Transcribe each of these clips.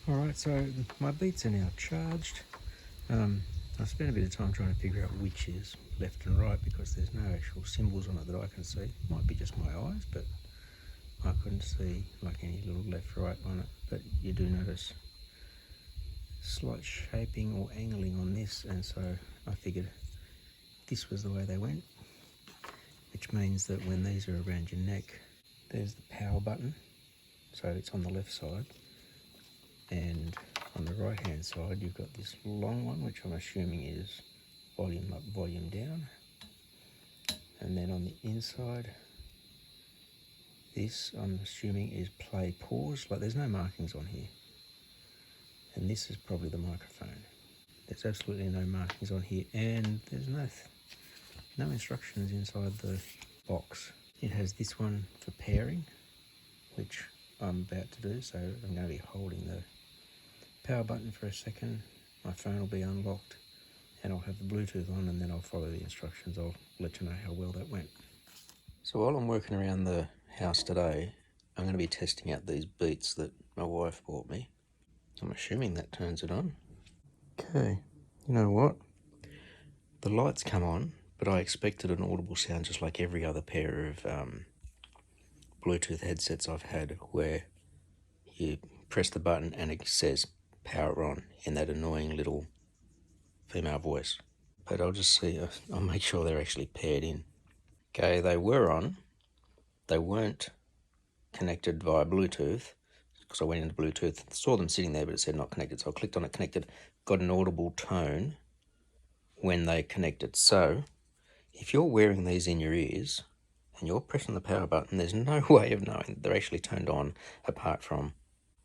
Alright, so my beats are now charged. I spent a bit of time trying to figure out which is left and right because there's no actual symbols on it that I can see. Might be just my eyes, but I couldn't see like any little left right on it. But you do notice slight shaping or angling on this, and so I figured this was the way they went, which means that when these are around your neck, there's the power button, so it's on the left side, and on the right hand side you've got this long one, which I'm assuming is volume up, volume down, and then on the inside this I'm assuming is play, pause. Like, there's no markings on here, and this is probably the microphone. There's absolutely no markings on here, and there's no instructions inside the box. It has this one for pairing, which I'm about to do, so I'm going to be holding the power button for a second. My phone will be unlocked and I'll have the Bluetooth on, and then I'll follow the instructions. I'll let you know how well that went. So while I'm working around the house today, I'm going to be testing out these Beats that my wife bought me. I'm assuming that turns it on. Okay, you know what? The lights come on, but I expected an audible sound just like every other pair of Bluetooth headsets I've had, where you press the button and it says power on in that annoying little female voice. But I'll just see, I'll make sure they're actually paired in. Okay, they were on. They weren't connected via Bluetooth, because I went into Bluetooth, saw them sitting there, but it said not connected. So I clicked on it, connected, got an audible tone when they connected. So if you're wearing these in your ears and you're pressing the power button, there's no way of knowing that they're actually turned on apart from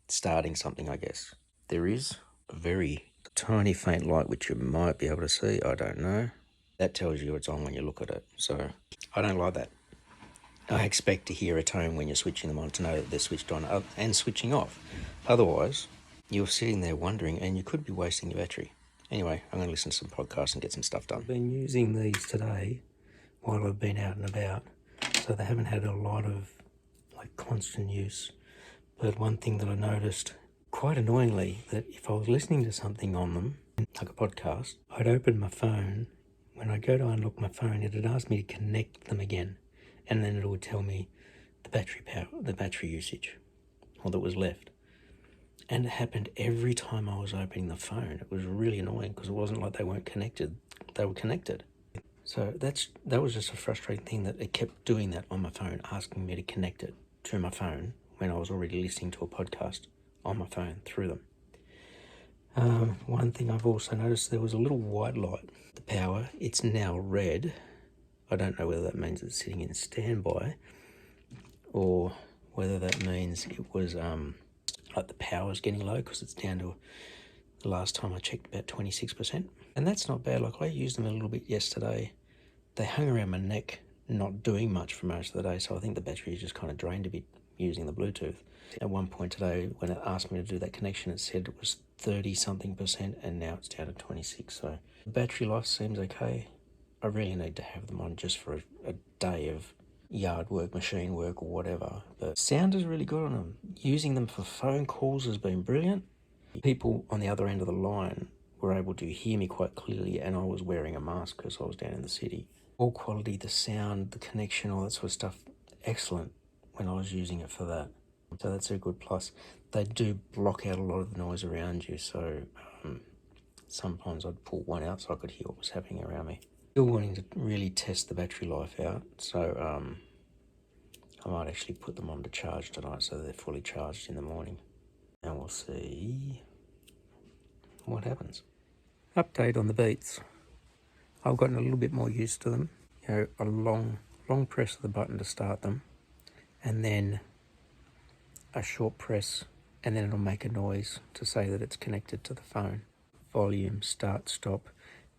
starting something, I guess. There is a very tiny faint light which you might be able to see, I don't know. That tells you it's on when you look at it, so I don't like that. I expect to hear a tone when you're switching them on to know that they're switched on and switching off. Otherwise, you're sitting there wondering and you could be wasting your battery. Anyway, I'm going to listen to some podcasts and get some stuff done. I've been using these today while I've been out and about, so they haven't had a lot of constant use. But one thing that I noticed, quite annoyingly, that if I was listening to something on them, like a podcast, I'd open my phone. When I go to unlock my phone, it'd ask me to connect them again, and then it would tell me the battery usage, or that was left. And it happened every time I was opening the phone. It was really annoying because it wasn't like they weren't connected; they were connected. So that was just a frustrating thing, that it kept doing that on my phone, asking me to connect it to my phone when I was already listening to a podcast on my phone through them. One thing I've also noticed, there was a little white light. The power, it's now red. I don't know whether that means it's sitting in standby or whether that means it was like the power's getting low, because it's down to, the last time I checked, about 26%. And that's not bad. Like, I used them a little bit yesterday. They hung around my neck, not doing much for most of the day, so I think the battery is just kind of drained a bit using the Bluetooth. At one point today, when it asked me to do that connection, it said it was 30-something%, and now it's down to 26. So the battery life seems okay. I really need to have them on just for a day of yard work, machine work, or whatever. But sound is really good on them. Using them for phone calls has been brilliant. People on the other end of the line were able to hear me quite clearly, and I was wearing a mask because I was down in the city. All quality, the sound, the connection, all that sort of stuff, excellent when I was using it for that. So that's a good plus. They do block out a lot of the noise around you, so sometimes I'd pull one out so I could hear what was happening around me. Still wanting to really test the battery life out, so I might actually put them on to charge tonight so they're fully charged in the morning, and we'll see what happens. Update on the Beats. I've gotten a little bit more used to them. You know, a long press of the button to start them, and then a short press, and then it'll make a noise to say that it's connected to the phone. Volume, start, stop.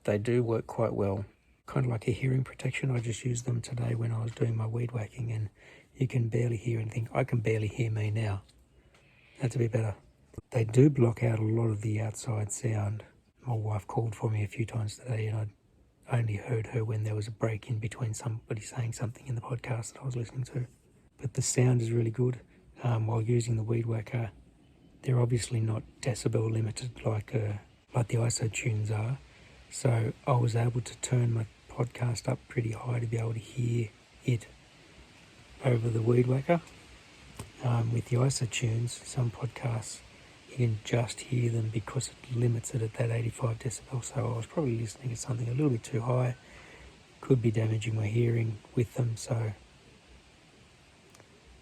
They do work quite well. Kind of like a hearing protection. I just used them today when I was doing my weed whacking, and you can barely hear anything. I can barely hear me now. That's a bit better. They do block out a lot of the outside sound. My wife called for me a few times today, and I only heard her when there was a break in between somebody saying something in the podcast that I was listening to. But the sound is really good. While using the weed whacker, they're obviously not decibel limited like the ISO tunes are. So I was able to turn my podcast up pretty high to be able to hear it over the Weed Whacker. With the ISO tunes, some podcasts, you can just hear them because it limits it at that 85 decibel. So I was probably listening to something a little bit too high. Could be damaging my hearing with them. So I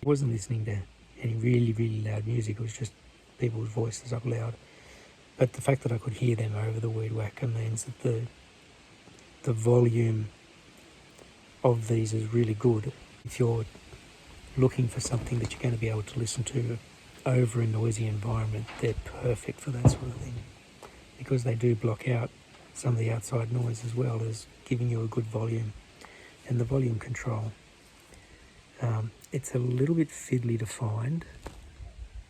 wasn't listening to any really, really loud music. It was just people's voices up loud. But the fact that I could hear them over the Weed Whacker means that the volume of these is really good. If you're looking for something that you're going to be able to listen to over a noisy environment, they're perfect for that sort of thing, because they do block out some of the outside noise as well as giving you a good volume. And the volume control, it's a little bit fiddly to find,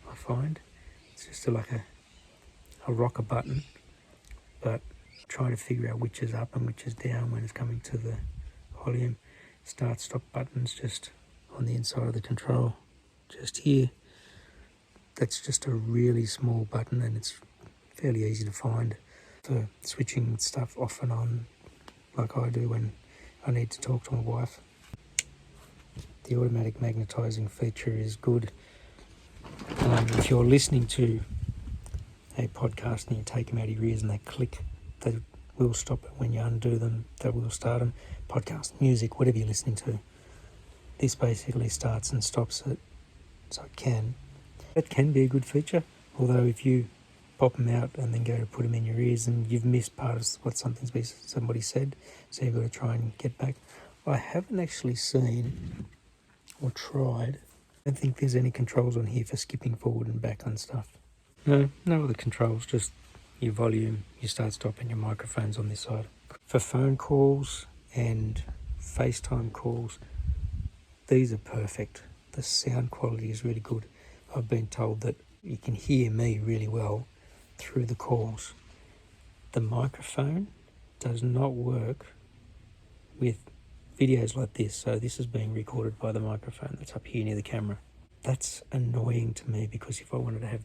I find. It's just like a rocker button, but trying to figure out which is up and which is down when it's coming to the volume. Start stop buttons just on the inside of the control, just here. That's just a really small button, and it's fairly easy to find for switching stuff off and on like I do when I need to talk to my wife. The automatic magnetizing feature is good. If you're listening to a podcast and you take them out of your ears and they click, they will stop it. When you undo them, they will start them. Podcast, music, whatever you're listening to, this basically starts and stops it. So it can be a good feature, although if you pop them out and then go to put them in your ears and you've missed part of what somebody said, so you've got to try and get back. I haven't actually seen or tried. I don't think there's any controls on here for skipping forward and back on stuff. No other controls, just your volume, your start, stop, and your microphones on this side. For phone calls and FaceTime calls, these are perfect. The sound quality is really good. I've been told that you can hear me really well through the calls. The microphone does not work with videos like this, so this is being recorded by the microphone that's up here near the camera. That's annoying to me, because if I wanted to have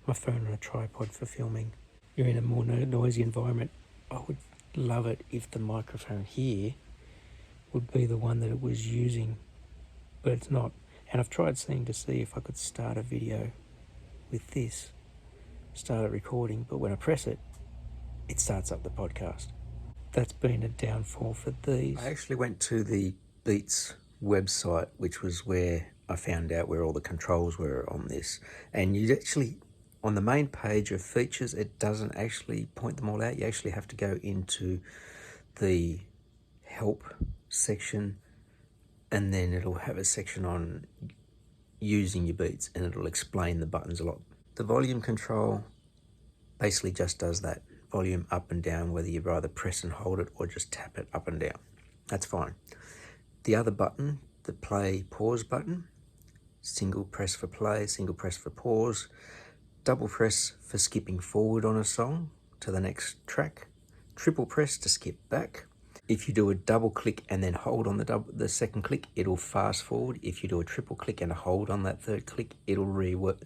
my phone on a tripod for filming, you're in a more noisy environment, I would love it if the microphone here would be the one that it was using, but it's not. And I've tried to see if I could start a video with this, start it recording, but when I press it, it starts up the podcast. That's been a downfall for these. I actually went to the Beats website, which was where I found out where all the controls were on this. And you actually, on the main page of features, it doesn't actually point them all out. You actually have to go into the help section, and then it'll have a section on using your Beats, and it'll explain the buttons a lot. The volume control basically just does that. Volume up and down, whether you either press and hold it or just tap it up and down. That's fine. The other button, the play pause button, single press for play, single press for pause, double press for skipping forward on a song to the next track, triple press to skip back. If you do a double click and then hold on the second click, it'll fast forward. If you do a triple click and hold on that third click, it'll rewind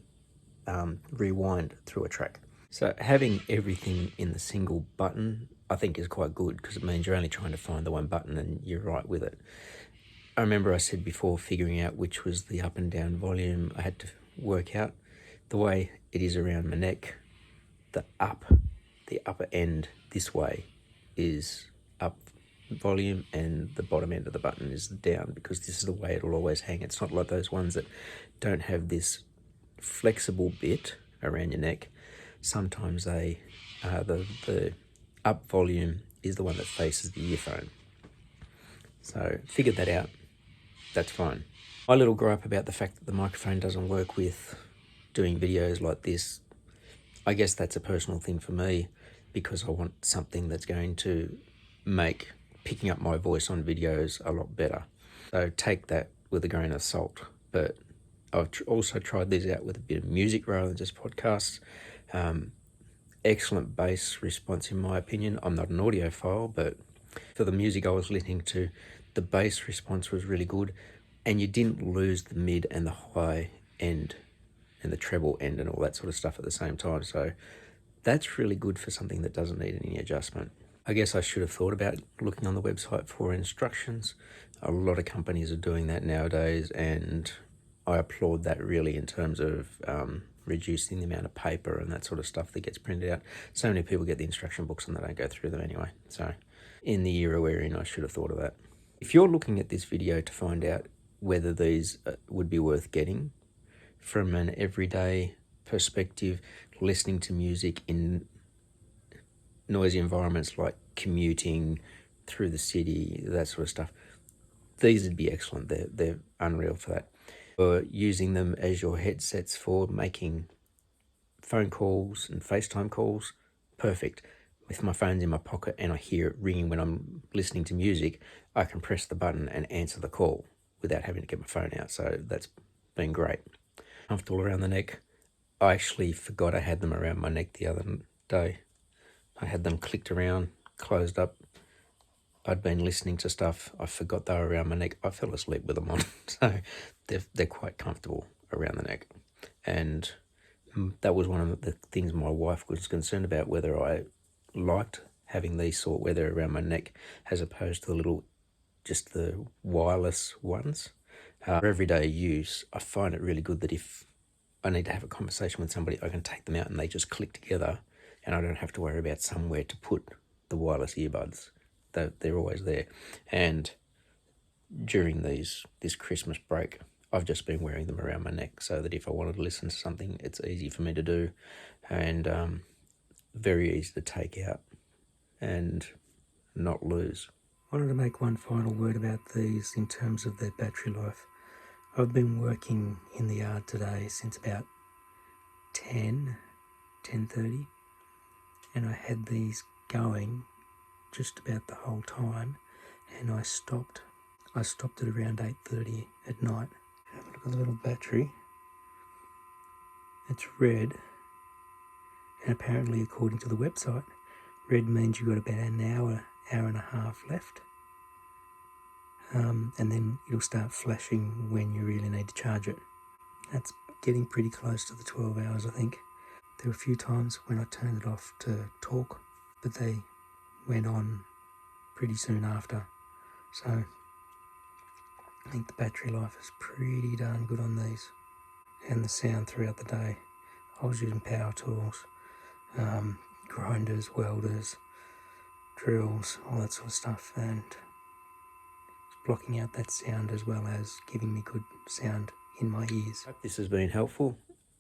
through a track. So having everything in the single button, I think, is quite good, because it means you're only trying to find the one button and you're right with it. I remember I said before, figuring out which was the up and down volume, I had to work out the way it is around my neck. The upper end this way is up volume, and the bottom end of the button is down, because this is the way it'll always hang. It's not like those ones that don't have this flexible bit around your neck. Sometimes the up volume is the one that faces the earphone. So figured that out. That's fine. My little gripe about the fact that the microphone doesn't work with doing videos like this, I guess that's a personal thing for me, because I want something that's going to make picking up my voice on videos a lot better. So take that with a grain of salt. But I've also tried these out with a bit of music rather than just podcasts. Excellent bass response, in my opinion. I'm not an audiophile, but for the music I was listening to, the bass response was really good, and you didn't lose the mid and the high end and the treble end and all that sort of stuff at the same time. So that's really good for something that doesn't need any adjustment. I guess I should have thought about looking on the website for instructions. A lot of companies are doing that nowadays, and I applaud that really in terms of reducing the amount of paper and that sort of stuff that gets printed out. So many people get the instruction books and they don't go through them anyway. So in the era we're in, I should have thought of that. If you're looking at this video to find out whether these would be worth getting from an everyday perspective, listening to music in noisy environments like commuting through the city, that sort of stuff, these would be excellent. They're unreal for that. Or using them as your headsets for making phone calls and FaceTime calls, perfect. With my phone's in my pocket and I hear it ringing when I'm listening to music, I can press the button and answer the call without having to get my phone out. So that's been great. Comfortable around the neck. I actually forgot I had them around my neck the other day. I had them clicked around, closed up. I'd been listening to stuff. I forgot they were around my neck. I fell asleep with them on. So they're quite comfortable around the neck. And that was one of the things my wife was concerned about, whether I liked having these sort, whether around my neck as opposed to just the wireless ones. For everyday use, I find it really good that if I need to have a conversation with somebody, I can take them out and they just click together and I don't have to worry about somewhere to put the wireless earbuds. They're always there. And during this Christmas break, I've just been wearing them around my neck so that if I wanted to listen to something, it's easy for me to do and very easy to take out and not lose. I wanted to make one final word about these in terms of their battery life. I've been working in the yard today since about 10:30, and I had these going just about the whole time, and I stopped at around 8:30 at night. Have a look at the little battery. It's red, and apparently according to the website, red means you've got about an hour and a half left. And then it'll start flashing when you really need to charge it. That's getting pretty close to the 12 hours, I think. There were a few times when I turned it off to talk, but they went on pretty soon after. So I think the battery life is pretty darn good on these. And the sound throughout the day. I was using power tools, grinders, welders, drills, all that sort of stuff, and blocking out that sound as well as giving me good sound in my ears. Hope this has been helpful.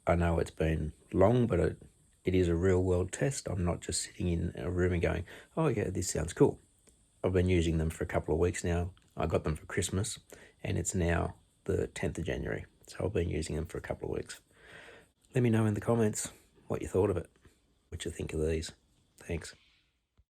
I know it's been long, but it is a real world test. I'm not just sitting in a room and going, oh yeah, this sounds cool. I've been using them for a couple of weeks now. I got them for Christmas and it's now the 10th of January. So I've been using them for a couple of weeks. Let me know in the comments what you thought of it, what you think of these. Thanks.